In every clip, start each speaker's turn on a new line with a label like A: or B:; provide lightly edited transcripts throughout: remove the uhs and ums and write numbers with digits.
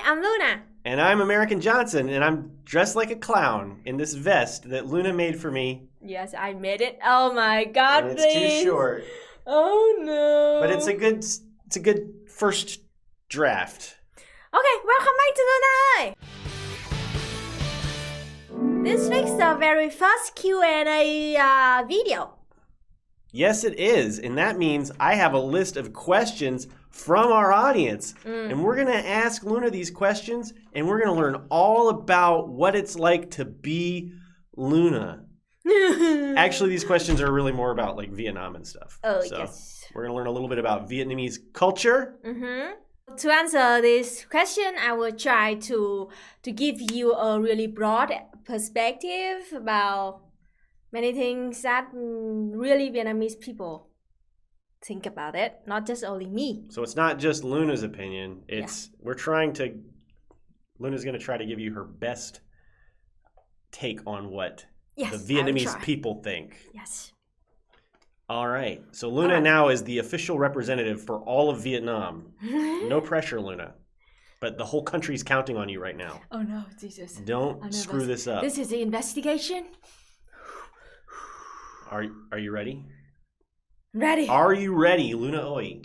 A: I'm Luna.
B: And I'm Emerican Johnson, and I'm dressed like a clown in this vest that Luna made for me.
A: Yes, I made it. Oh my god,
B: and it's too short.
A: Oh no.
B: But it's a good first draft.
A: Okay, welcome back to Luna. This week's the very first Q&A video.
B: Yes, it is. And that means I have a list of questions from our audience. And we're going to ask Luna these questions, and we're going to learn all about what it's like to be Luna. Actually, these questions are really more about like Vietnam and stuff.
A: Oh,
B: so
A: yes.
B: We're going to learn a little bit about Vietnamese culture.
A: To answer this question, I will try to give you a really broad perspective about many things that really Vietnamese people think about it, not just only me.
B: So it's not just Luna's opinion. Luna's going to try to give you her best take on what the Vietnamese people think.
A: Yes.
B: All right. So Luna now is the official representative for all of Vietnam. No pressure, Luna. But the whole country's counting on you right now.
A: Oh no, Jesus.
B: Don't screw this up.
A: This is the investigation.
B: Are you ready?
A: Ready.
B: Are you ready, Luna Oi?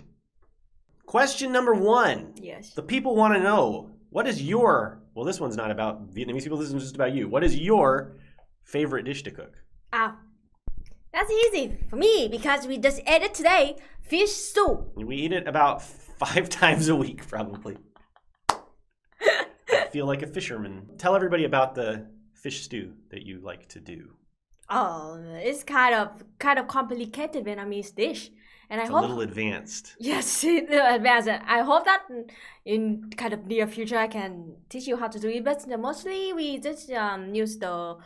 B: Question number 1.
A: Yes.
B: The people want to know, this one's not about Vietnamese people, this is just about you. What is your favorite dish to cook?
A: That's easy for me because we just ate it today. Fish stew.
B: We eat it about 5 times a week, probably. I feel like a fisherman. Tell everybody about the fish stew that you like to do.
A: Oh, it's kind of complicated Vietnamese dish, and
B: It's a little advanced.
A: Yes, it's advanced. I hope that in kind of near future I can teach you how to do it. But mostly we just use the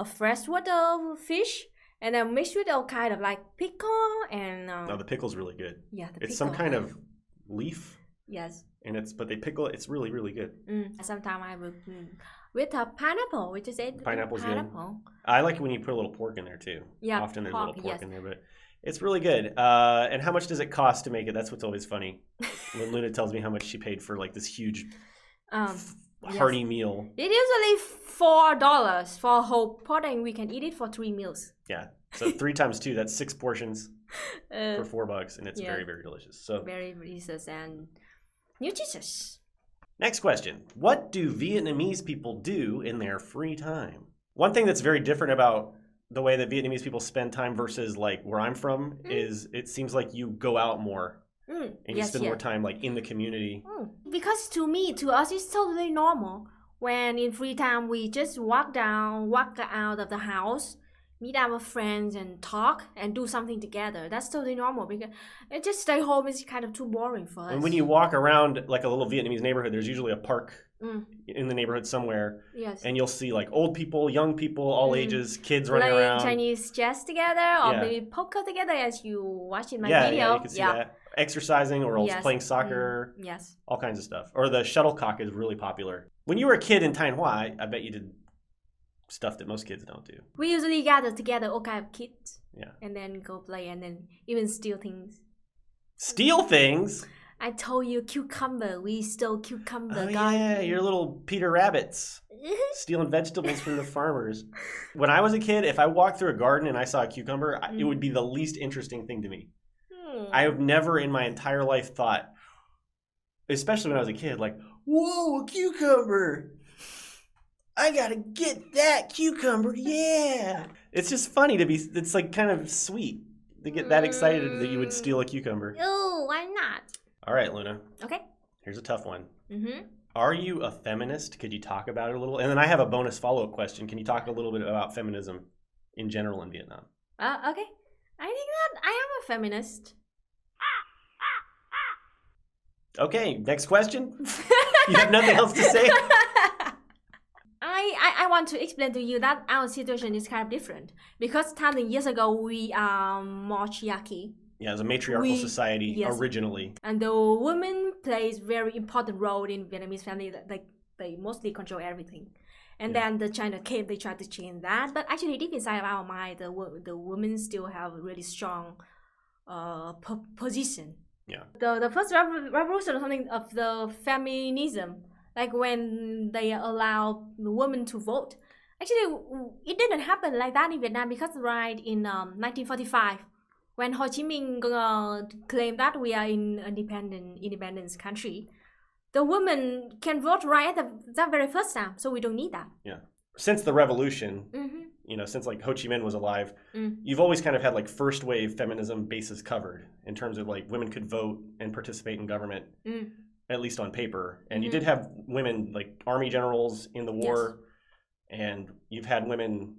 A: freshwater fish, and then mix with all kind of like pickle and.
B: The pickle's really good.
A: Yeah,
B: it's some kind of leaf.
A: Yes.
B: But they pickle it. It's really, really good.
A: Sometimes I will with a pineapple. We just ate
B: pineapple.
A: Pineapple.
B: I like it when you put a little pork in there too.
A: Yeah,
B: often there's a little pork in there, but it's really good. And how much does it cost to make it? That's what's always funny. When Luna tells me how much she paid for like this huge, hearty meal.
A: It usually $4 for a whole pot, and we can eat it for 3 meals.
B: Yeah. So 3 times 2, that's 6 portions for $4, and it's very, very delicious. So
A: very delicious and nutritious.
B: Next question. What do Vietnamese people do in their free time? One thing that's very different about the way that Vietnamese people spend time versus like where I'm from is it seems like you go out more and you spend more time like in the community.
A: Because to us, it's totally normal. When in free time, we just walk out of the house, meet our friends and talk and do something together. That's totally normal because it just stay home is kind of too boring for us.
B: And when you walk around like a little Vietnamese neighborhood, there's usually a park in the neighborhood somewhere.
A: Yes.
B: And you'll see like old people, young people, all ages, kids running around.
A: Playing Chinese chess together or maybe poker together as you watch in my video.
B: Yeah, you can see that. Exercising or else playing soccer.
A: Yes.
B: All kinds of stuff. Or the shuttlecock is really popular. When you were a kid in Thanh Hoa, I bet you did stuff that most kids don't do.
A: We usually gather together all kind of kids.
B: Yeah.
A: And then go play and then even steal things.
B: Steal things?
A: I told you cucumber. We stole cucumber.
B: Oh yeah, you're little Peter Rabbits. Stealing vegetables from the farmers. When I was a kid, if I walked through a garden and I saw a cucumber, it would be the least interesting thing to me. I have never in my entire life thought, especially when I was a kid, like, whoa, a cucumber! I gotta get that cucumber, yeah! It's just funny it's like kind of sweet to get that excited that you would steal a cucumber.
A: Oh, why not?
B: All right, Luna.
A: Okay.
B: Here's a tough one. Are you a feminist? Could you talk about it a little? And then I have a bonus follow-up question. Can you talk a little bit about feminism in general in Vietnam?
A: Okay. I think that I am a feminist.
B: Okay, next question. You have nothing else to say?
A: I want to explain to you that our situation is kind of different. Because 1,000 years ago, we are matriarchy.
B: Yeah, it was a matriarchal society originally.
A: And the women plays very important role in Vietnamese family. They mostly control everything. And then the China came, they tried to change that. But actually, deep inside of our mind, the women still have a really strong position.
B: Yeah.
A: The first revolution or something of the feminism Like when they allow women to vote. Actually, it didn't happen like that in Vietnam because right in 1945, when Ho Chi Minh claimed that we are in independence country, the women can vote right at that very first time, so we don't need that.
B: Yeah. Since the revolution, since like Ho Chi Minh was alive, you've always kind of had like first wave feminism bases covered in terms of like women could vote and participate in government, at least on paper. And you did have women like army generals in the war, and you've had women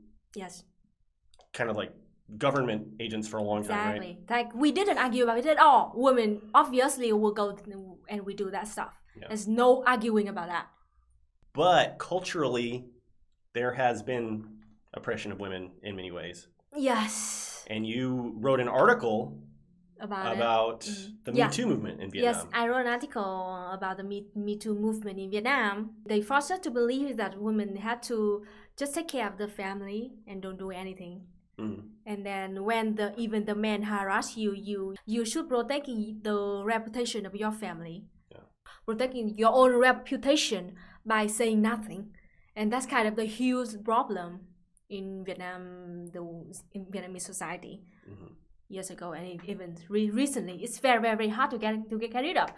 B: kind of like government agents for a long time, right?
A: Like we didn't argue about it at all. Women obviously will go and we do that stuff. Yeah. There's no arguing about that.
B: But culturally, there has been oppression of women in many ways.
A: Yes.
B: And you wrote an article about the Me Too movement in Vietnam.
A: Yes, I wrote an article about the Me Too movement in Vietnam. They forced us to believe that women had to just take care of the family and don't do anything. And then when even the men harass you should protect the reputation of your family. Yeah. Protecting your own reputation by saying nothing. And that's kind of the huge problem in Vietnam, in Vietnamese society. Years ago, and even recently, it's very, very hard to get rid of.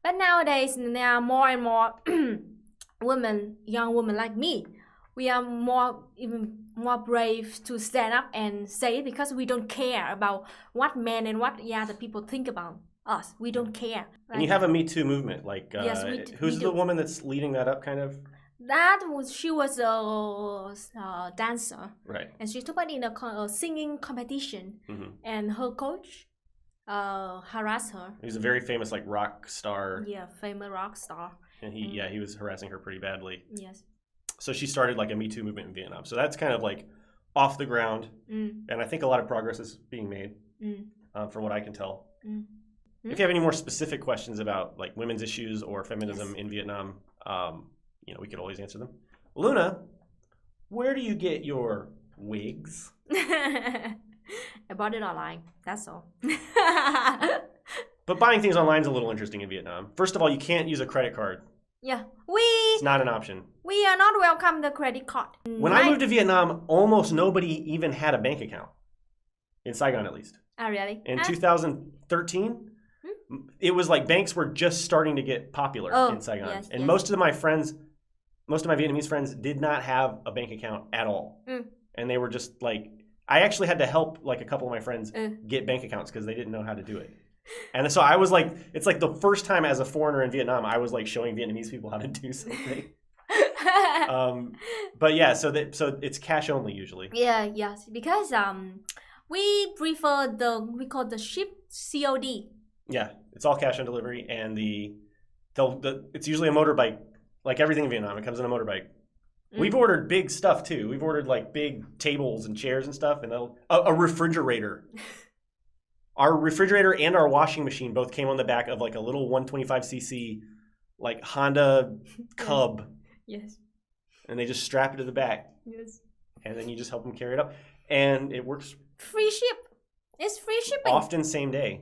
A: But nowadays, there are more and more young women like me. We are even more brave to stand up and say it because we don't care about what men and what the people think about us. We don't care.
B: And you have a Me Too movement. Like, who's the woman that's leading that up, kind of?
A: She was a dancer,
B: right?
A: And she took part in a singing competition, and her coach harassed her.
B: He was a very famous like rock star.
A: Yeah, famous rock star.
B: And he was harassing her pretty badly.
A: Yes.
B: So she started like a Me Too movement in Vietnam. So that's kind of like off the ground, and I think a lot of progress is being made, from what I can tell. If you have any more specific questions about like women's issues or feminism in Vietnam, we could always answer them. Luna, where do you get your wigs?
A: I bought it online. That's all.
B: But buying things online is a little interesting in Vietnam. First of all, you can't use a credit card.
A: Yeah,
B: it's not an option.
A: We are not welcome the credit card.
B: When I moved to Vietnam, almost nobody even had a bank account. In Saigon, at least.
A: Oh, really?
B: In 2013, it was like banks were just starting to get popular in Saigon. And most of my Vietnamese friends did not have a bank account at all. And they were just like, I actually had to help like a couple of my friends get bank accounts because they didn't know how to do it. And so I was like, it's like the first time as a foreigner in Vietnam, I was like showing Vietnamese people how to do something. But yeah, so it's cash only usually.
A: Yes, because we prefer we call the ship COD.
B: Yeah, it's all cash on delivery, and it's usually a motorbike. Like everything in Vietnam, it comes in a motorbike. We've ordered big stuff too. We've ordered like big tables and chairs and stuff, and a refrigerator. Our refrigerator and our washing machine both came on the back of like a little 125cc like Honda Cub.
A: Yes.
B: And they just strap it to the back.
A: Yes.
B: And then you just help them carry it up. And it works.
A: Free ship. It's free shipping.
B: Often same day.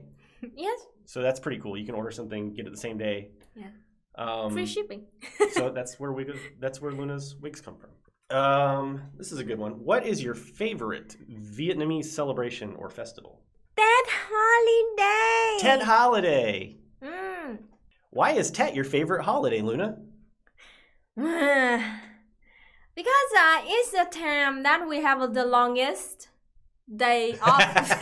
A: Yes.
B: So that's pretty cool. You can order something, get it the same day.
A: Yeah. Free shipping.
B: So that's where Luna's wigs come from. This is a good one. What is your favorite Vietnamese celebration or festival?
A: Tet holiday.
B: Tet holiday. Why is Tet your favorite holiday, Luna?
A: Because it's the time that we have the longest day off.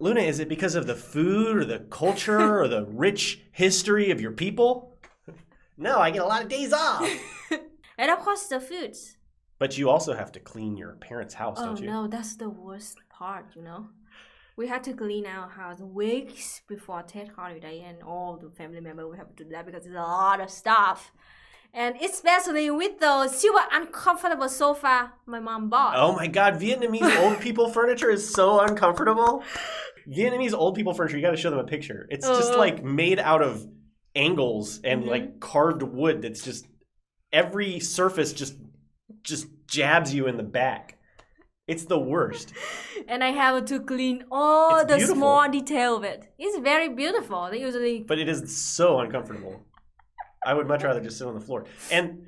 B: Luna, is it because of the food or the culture or the rich history of your people? No, I get a lot of days off.
A: And of course the foods.
B: But you also have to clean your parents' house, don't you?
A: Oh no, that's the worst part, We had to clean our house weeks before Tet holiday, and all the family members we have to do that because there's a lot of stuff. And especially with the super uncomfortable sofa my mom bought.
B: Oh my God, Vietnamese old people furniture is so uncomfortable. Vietnamese old people furniture, you got to show them a picture. It's just like made out of angles and like carved wood that's just, every surface just jabs you in the back. It's the worst.
A: And I have to clean all the
B: beautiful.
A: small detail of it. It's very beautiful. They usually...
B: But it is so uncomfortable. I would much rather just sit on the floor. And,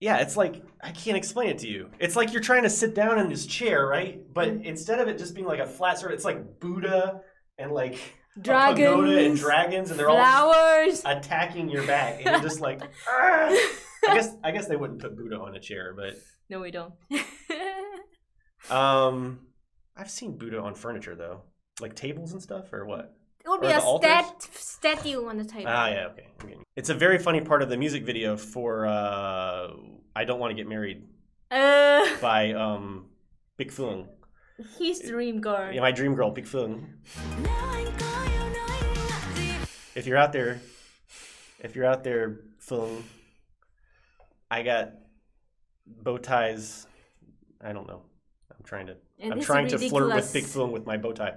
B: yeah, it's like, I can't explain it to you. It's like you're trying to sit down in this chair, right? But instead of it just being like a flat surface, it's like Buddha and like
A: dragons,
B: a pagoda and dragons, and they're
A: flowers.
B: all attacking your back. And you're just like, I guess they wouldn't put Buddha on a chair, but...
A: No, we don't.
B: I've seen Buddha on furniture, though. Like tables and stuff, or what?
A: It would be a statue on the table.
B: Ah, yeah, okay. It's a very funny part of the music video for I Don't Want to Get Married by Big Phương.
A: His dream girl.
B: Yeah, my dream girl, Big Phương. If you're out there, Phương, I got bow ties. I don't know. I'm trying to flirt with Big Phương with my bow tie.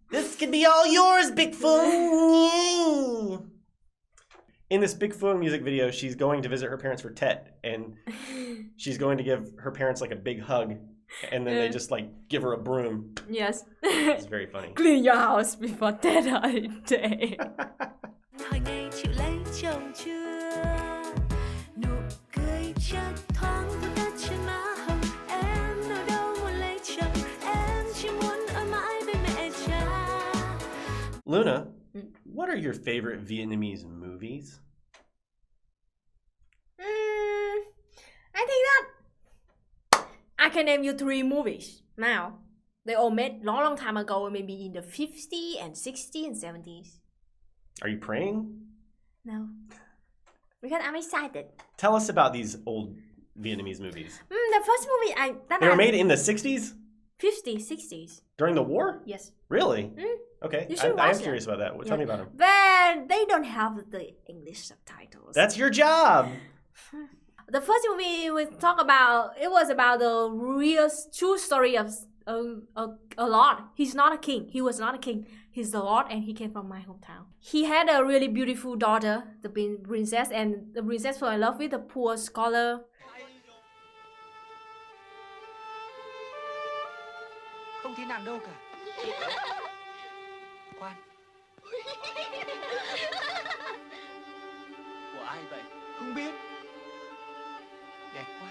B: This could be all yours, Big Phương. In this Big Phương music video, she's going to visit her parents for Tet, and she's going to give her parents like a big hug, and then they just like give her a broom.
A: Yes.
B: It's very funny.
A: Clean your house before Tet Day.
B: Luna, what are your favorite Vietnamese movies?
A: I think that I can name you 3 movies now. They all made long time ago, maybe in the 50s and 60s and 70s.
B: Are you praying?
A: No. Because I'm excited.
B: Tell us about these old Vietnamese movies.
A: The first movie
B: They were made in the 60s?
A: 50s, 60s.
B: During the war?
A: Yes.
B: Really? Okay, I am curious about that. Tell me about them.
A: But they don't have the English subtitles.
B: That's your job.
A: The first movie we talk about, it was about the real true story of a lord. He's not a king. He was not a king. He's the lord, and he came from my hometown. He had a really beautiful daughter, the princess, and the princess fell in love with the poor scholar.
C: Không thế nào đâu cả. Khoan. Của ai vậy? Không biết. Đẹp quá.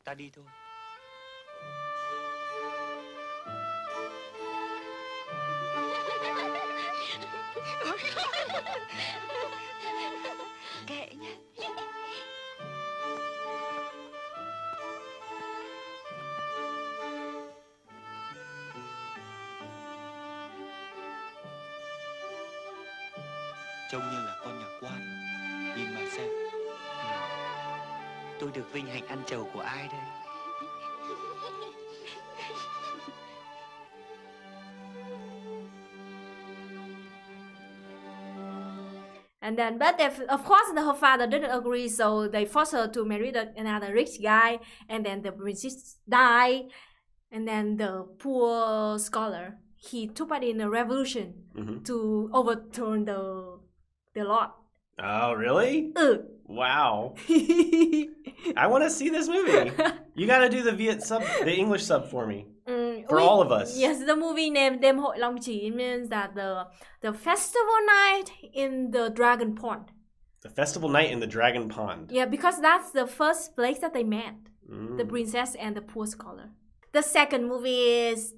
C: Ta đi thôi.
D: Kệ nhé.
C: Trông như là con nhà quan. Nhìn mà xem. Tôi được vinh hạnh ăn trầu của ai đây?
A: And then, but of course, her father didn't agree, so they forced her to marry another rich guy. And then the princess died. And then the poor scholar, he took part in a revolution to overturn the lord.
B: Oh, really? Wow. I want to see this movie. You got to do the English sub for me. For all of us.
A: Yes, the movie named Đêm Hội Long Chỉ means that the festival night in the Dragon Pond.
B: The festival night in the Dragon Pond.
A: Yeah, because that's the first place that they met. The princess and the poor scholar. The second movie is,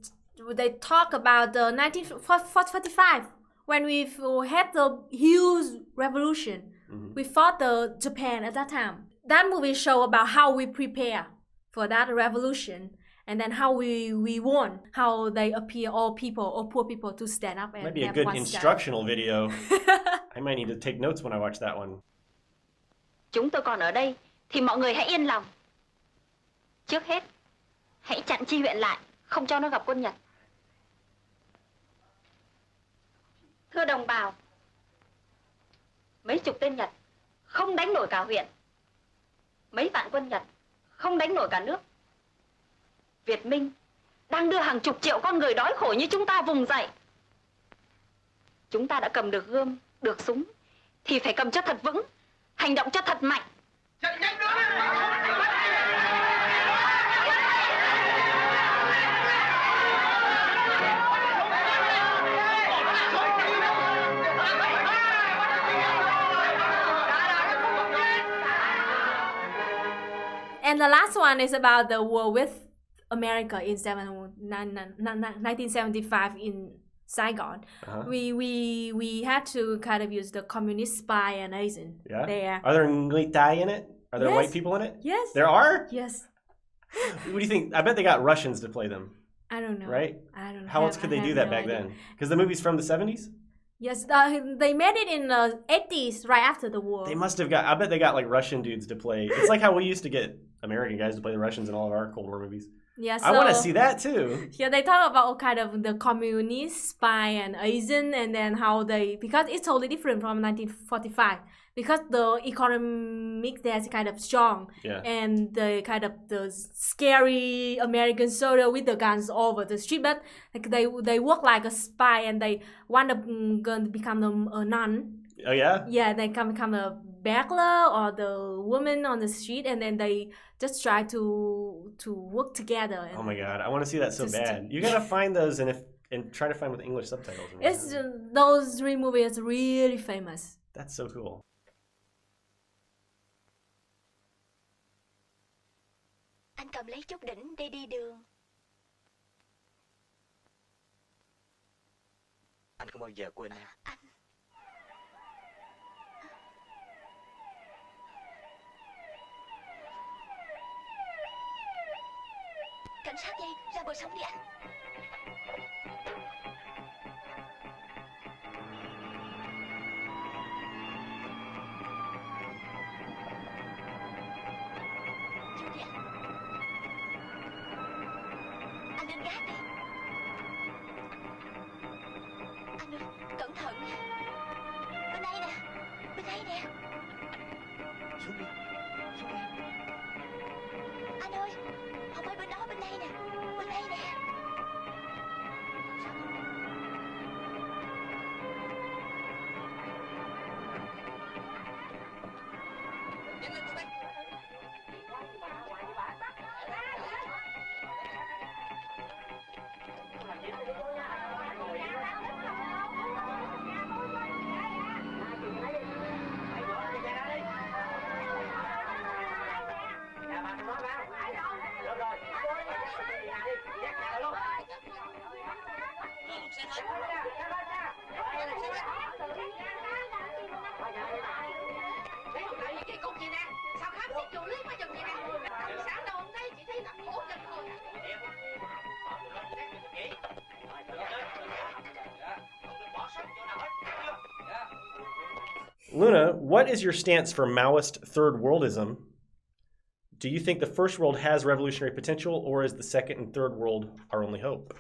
A: they talk about the 1945, when we had the huge revolution. We fought the Japan at that time. That movie show about how we prepare for that revolution, and then how we won, how they appear all poor people to stand up and
B: might be a good instructional video. I might need to take notes when I watch that one.
D: Chúng tôi còn ở đây thì mọi người hãy yên lòng. Trước hết, hãy chặn Chi huyện lại, không cho nó gặp quân Nhật. Thưa đồng bào, mấy chục tên Nhật không đánh nổi cả huyện. Mấy vạn quân Nhật không đánh nổi cả nước. Việt Minh đang đưa hàng chục triệu con người đói khổ như chúng ta vùng dậy. Chúng ta đã cầm được gươm, được súng, thì phải cầm cho thật vững, hành động cho thật mạnh.
A: And the last one is about the war with America in 1975 in Saigon. We had to kind of use the communist spy and agent there.
B: Are there Nguyen Thai in it? Are there white people in it?
A: Yes.
B: There are?
A: Yes.
B: What do you think? I bet they got Russians to play them.
A: I don't know.
B: Right?
A: I don't know.
B: How else could they do that back then? Because the movie's from the 70s?
A: Yes, they made it in the 80s, right after the war.
B: They must have got, I bet they got like Russian dudes to play. It's like how we used to get American guys to play the Russians in all of our Cold War movies.
A: Yeah, so,
B: I want to see that too.
A: Yeah, they talk about all kind of the communist, spy, and agent, and then how they, because it's totally different from 1945. Because the economic there is kind of strong, and the kind of the scary American soldier with the guns over the street, but like they work like a spy, and they want to become a nun.
B: Oh yeah.
A: Yeah, they can become a burglar or the woman on the street, and then they just try to work together.
B: Oh my god, I want to see that so bad. You gotta find those and try to find with English subtitles.
A: It's those 3 movies are really famous.
B: That's so cool.
E: Anh cầm lấy chút đỉnh để đi đường.
C: Anh không bao giờ quên em.
E: Anh. Cảnh sát đây, ra bờ sông đi anh. Anh lên gác đi. Anh ơi, cẩn thận nha. Bên đây nè, bên đây nè.
C: Xuống đi, xuống đi.
E: Anh ơi, không phải bên đó, bên đây nè, bên đây nè.
B: Luna, what is your stance for Maoist third worldism? Do you think the first world has revolutionary potential, or is the second and third world our only hope?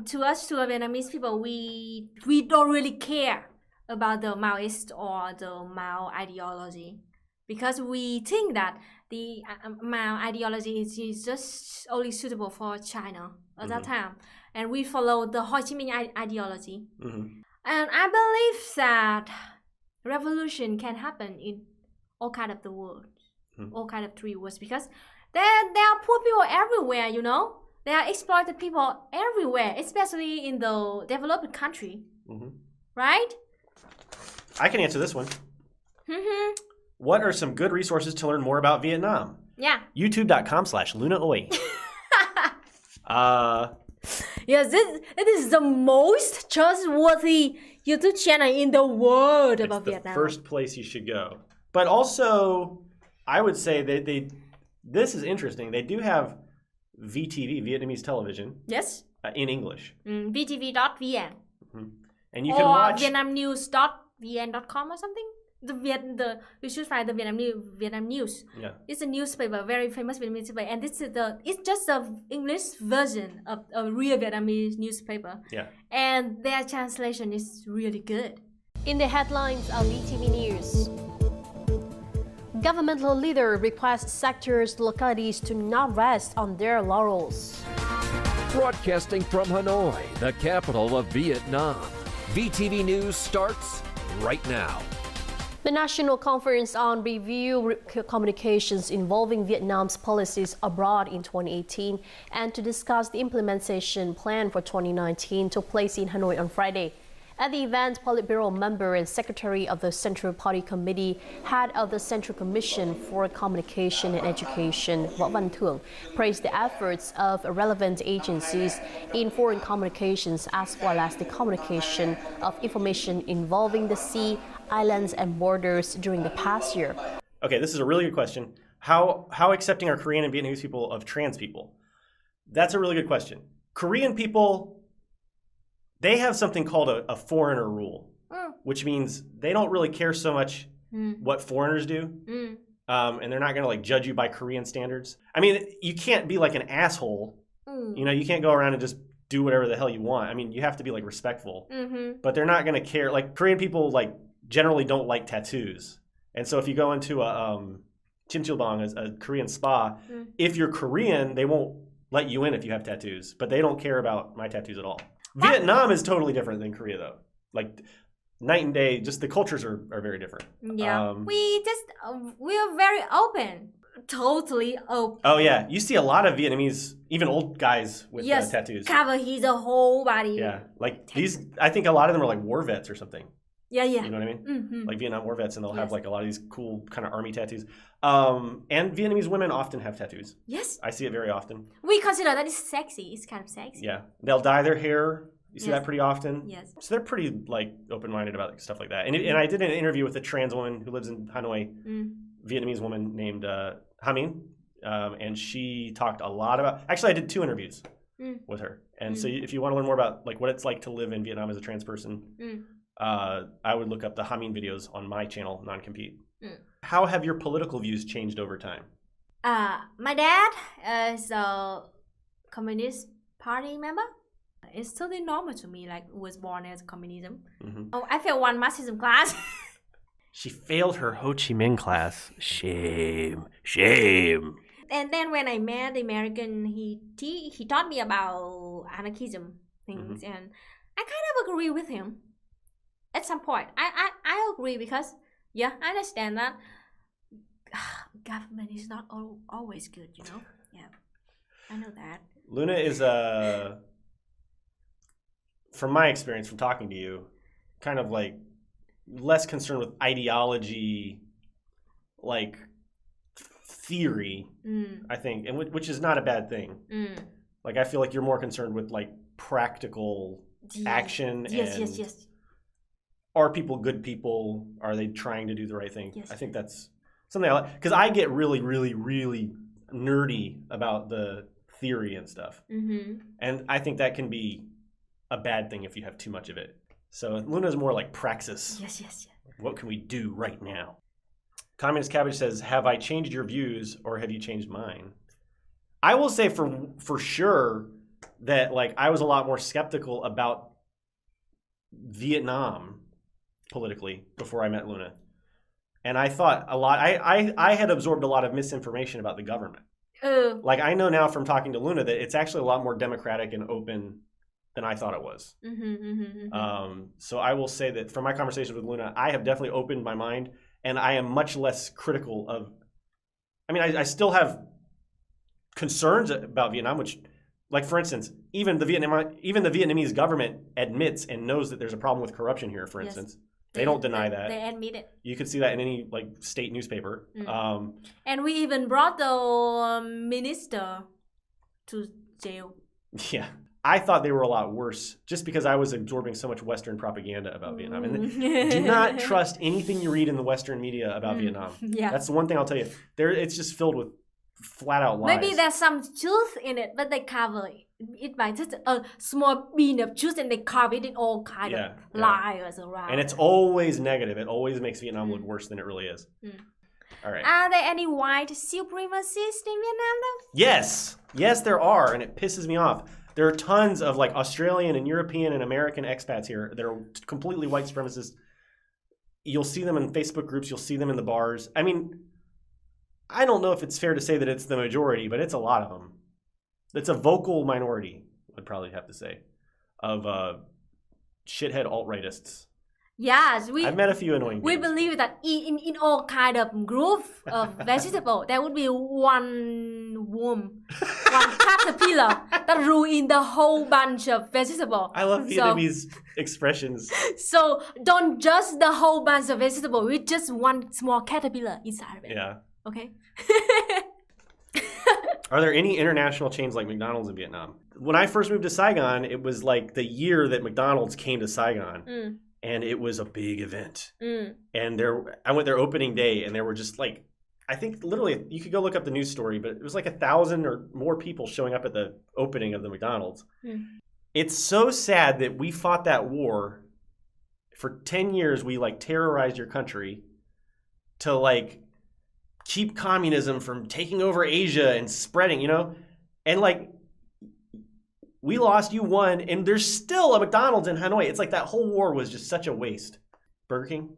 A: To us, to Vietnamese people, we don't really care about the Maoist or the Mao ideology, because we think that the Mao ideology is just only suitable for China at that time, and we follow the Ho Chi Minh ideology. And I believe that revolution can happen in all kind of the world, all kind of 3 worlds, because there are poor people everywhere, you know. There are exploited people everywhere, especially in the developed country, right?
B: I can answer this one. What are some good resources to learn more about Vietnam?
A: Yeah.
B: YouTube.com/LunaOi.
A: Yes, it is the most trustworthy YouTube channel in the world about Vietnam.
B: It's the first place you should go. But also, I would say that this is interesting. They do have VTV, Vietnamese television.
A: Yes.
B: In English.
A: VTV.vn.
B: And you can watch
A: VietnamNews.vn.com or something. You should find the Vietnam News.
B: Yeah.
A: It's a newspaper, very famous Vietnamese newspaper, and it's just the English version of a real Vietnamese newspaper.
B: Yeah.
A: And their translation is really good.
F: In the headlines on VTV News, governmental leader requests sectors, localities to not rest on their laurels.
G: Broadcasting from Hanoi, the capital of Vietnam, VTV News starts right now.
F: The National Conference on Review Communications involving Vietnam's policies abroad in 2018 and to discuss the implementation plan for 2019 took place in Hanoi on Friday. At the event, Politburo member and Secretary of the Central Party Committee, head of the Central Commission for Communication and Education, Võ Văn Thưởng, praised the efforts of relevant agencies in foreign communications as well as the communication of information involving the sea, islands, and borders during the past year.
B: Okay, this is a really good question. How accepting are Korean and Vietnamese people of trans people? That's a really good question. Korean people, they have something called a foreigner rule, which means they don't really care so much what foreigners do, and they're not going to like judge you by Korean standards. I mean, you can't be like an asshole. You know, you can't go around and just do whatever the hell you want. I mean, you have to be like respectful, but they're not going to care. Like Korean people like generally don't like tattoos, and so if you go into a Chimchilbang, a Korean spa, if you're Korean, they won't let you in if you have tattoos, but they don't care about my tattoos at all. Vietnam is totally different than Korea, though. Like, night and day, just the cultures are very different.
A: Yeah. We're very open. Totally open.
B: Oh, yeah. You see a lot of Vietnamese, even old guys with tattoos.
A: Cover his whole body.
B: Yeah. Like, these, I think a lot of them are like war vets or something.
A: Yeah.
B: You know what I mean? Like Vietnam war vets, and they'll have like a lot of these cool kind of army tattoos. And Vietnamese women often have tattoos.
A: Yes.
B: I see it very often.
A: We consider that is sexy. It's kind of sexy.
B: Yeah. They'll dye their hair. You see that pretty often.
A: Yes.
B: So they're pretty like open-minded about stuff like that. And I did an interview with a trans woman who lives in Hanoi, Vietnamese woman named Ha Minh, and she talked a lot about. Actually, I did 2 interviews with her. And so if you want to learn more about like what it's like to live in Vietnam as a trans person, I would look up the Ha Minh videos on my channel, Non-Compete. How have your political views changed over time?
A: My dad is a Communist Party member. It's totally normal to me, like, was born as communism. Oh, I failed one Marxism class.
B: She failed her Ho Chi Minh class. Shame. Shame.
A: And then when I met the American, he taught me about anarchism things, and I kind of agree with him at some point. I agree because, yeah, I understand that government is not always good, you know? Yeah, I know that.
B: Luna is, from my experience from talking to you, kind of like less concerned with ideology, like theory, I think, and which is not a bad thing. Like, I feel like you're more concerned with like practical action.
A: Yes.
B: Are people good people? Are they trying to do the right thing?
A: Yes.
B: I think that's something I like, because I get really, really, really nerdy about the theory and stuff. And I think that can be a bad thing if you have too much of it. So Luna's more like praxis.
A: Yes.
B: What can we do right now? Communist Cabbage says, have I changed your views or have you changed mine? I will say for sure that like I was a lot more skeptical about Vietnam politically before I met Luna. And I thought a lot, I had absorbed a lot of misinformation about the government. Like, I know now from talking to Luna that it's actually a lot more democratic and open than I thought it was. So I will say that from my conversation with Luna, I have definitely opened my mind, and I am much less critical of, I mean, I still have concerns about Vietnam, which, like, for instance, even the Vietnamese government admits and knows that there's a problem with corruption here, for instance. They don't deny that.
A: They admit it.
B: You could see that in any like state newspaper.
A: And we even brought the minister to jail.
B: Yeah. I thought they were a lot worse just because I was absorbing so much Western propaganda about Vietnam. And do not trust anything you read in the Western media about Vietnam.
A: Yeah.
B: That's the one thing I'll tell you. It's just filled with flat out lies.
A: Maybe there's some truth in it, but they cover it by just a small bean of truth, and they cover it in all kind of lies around.
B: And it's always negative. It always makes Vietnam look worse than it really is. All right.
A: Are there any white supremacists in Vietnam, though?
B: Yes. Yes, there are, and it pisses me off. There are tons of like Australian and European and American expats here that are completely white supremacists. You'll see them in Facebook groups. You'll see them in the bars. I mean, I don't know if it's fair to say that it's the majority, but it's a lot of them. It's a vocal minority, I'd probably have to say, of shithead alt-rightists.
A: Yes,
B: I've met a few annoying
A: we
B: people.
A: believe that in all kind of group of vegetable, there would be one worm, one caterpillar that ruin the whole bunch of vegetable.
B: I love Vietnamese expressions.
A: So don't judge the whole bunch of vegetable with just one small caterpillar inside of it.
B: Yeah.
A: Okay.
B: Are there any international chains like McDonald's in Vietnam? When I first moved to Saigon, it was like the year that McDonald's came to Saigon. And it was a big event. And I went there opening day, and there were just like, I think literally, you could go look up the news story, but it was like 1,000 or more people showing up at the opening of the McDonald's. It's so sad that we fought that war for 10 years. We like terrorized your country to like keep communism from taking over Asia and spreading, you know? And like, we lost, you won, and there's still a McDonald's in Hanoi. It's like that whole war was just such a waste. Burger King?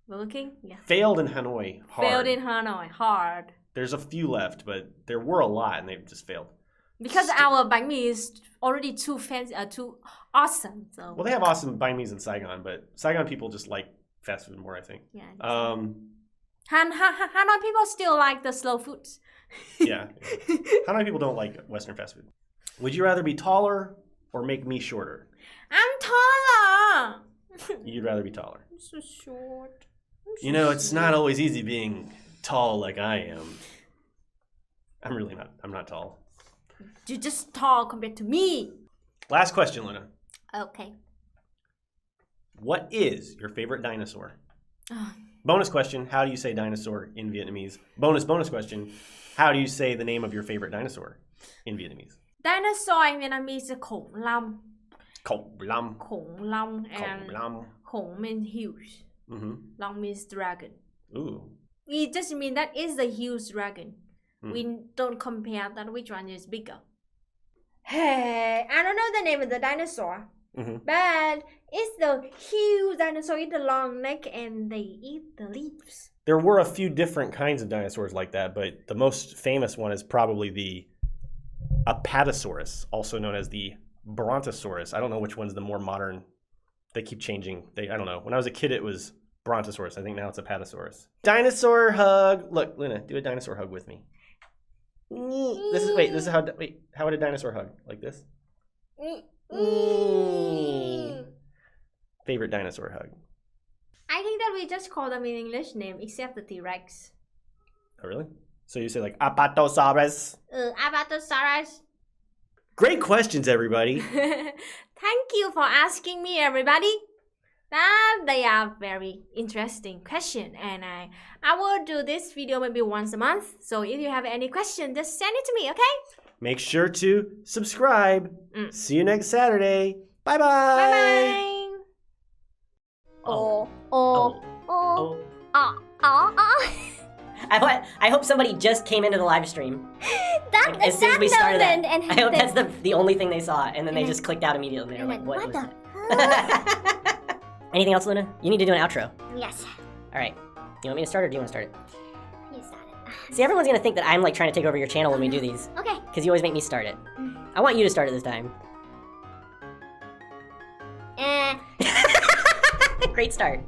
A: Burger King? Yeah.
B: Failed in Hanoi. Hard.
A: Failed in Hanoi. Hard.
B: There's a few left, but there were a lot, and they've just failed.
A: Because our bánh mì is already too fancy, too awesome. So.
B: Well, they have awesome bánh mìs in Saigon, but Saigon people just like fast food more, I think.
A: Yeah.
B: Hanoi
A: Hanoi people still like the slow foods.
B: yeah. Hanoi people don't like Western fast food. Would you rather be taller or make me shorter?
A: I'm taller.
B: You'd rather be taller.
A: I'm so short.
B: You know, it's not always easy being tall like I am. I'm really not. I'm not tall.
A: You're just tall compared to me.
B: Last question, Luna.
A: Okay.
B: What is your favorite dinosaur? Bonus question, how do you say dinosaur in Vietnamese? Bonus question, how do you say the name of your favorite dinosaur in Vietnamese?
A: Dinosaur in Vietnamese is khủng long.
B: Khủng long.
A: Khủng long and
B: Khủng long.
A: khủng means huge. Long means dragon.
B: Ooh.
A: It just means that is the huge dragon. We don't compare that which one is bigger. Hey, I don't know the name of the dinosaur. But it's the huge dinosaur with the long neck and they eat the leaves.
B: There were a few different kinds of dinosaurs like that, but the most famous one is probably the Apatosaurus, also known as the Brontosaurus. I don't know which one's the more modern. They keep changing. I don't know. When I was a kid, it was Brontosaurus. I think now it's Apatosaurus. Dinosaur hug. Look, Luna, do a dinosaur hug with me. This is how would a dinosaur hug? Like this? Favorite dinosaur hug?
A: I think that we just call them in English name except the T-Rex.
B: Oh, really? So you say like Apatosaurus?
A: Apatosaurus.
B: Great questions, everybody.
A: Thank you for asking me, everybody. They are very interesting questions, and I will do this video maybe once a month. So if you have any question, just send it to me, okay?
B: Make sure to subscribe. See you next Saturday. Bye-bye.
A: Bye-bye.
H: I hope somebody just came into the live stream. As soon as we started that. I hope that's the only thing they saw, and then they just clicked out immediately. They're like, what was that? Anything else, Luna? You need to do an outro.
E: Yes.
H: All right. You want me to start, or do you want to start it?
E: You start it.
H: See, everyone's going to think that I'm like trying to take over your channel when we do these.
E: Okay.
H: Because you always make me start it. I want you to start it this time. Great start.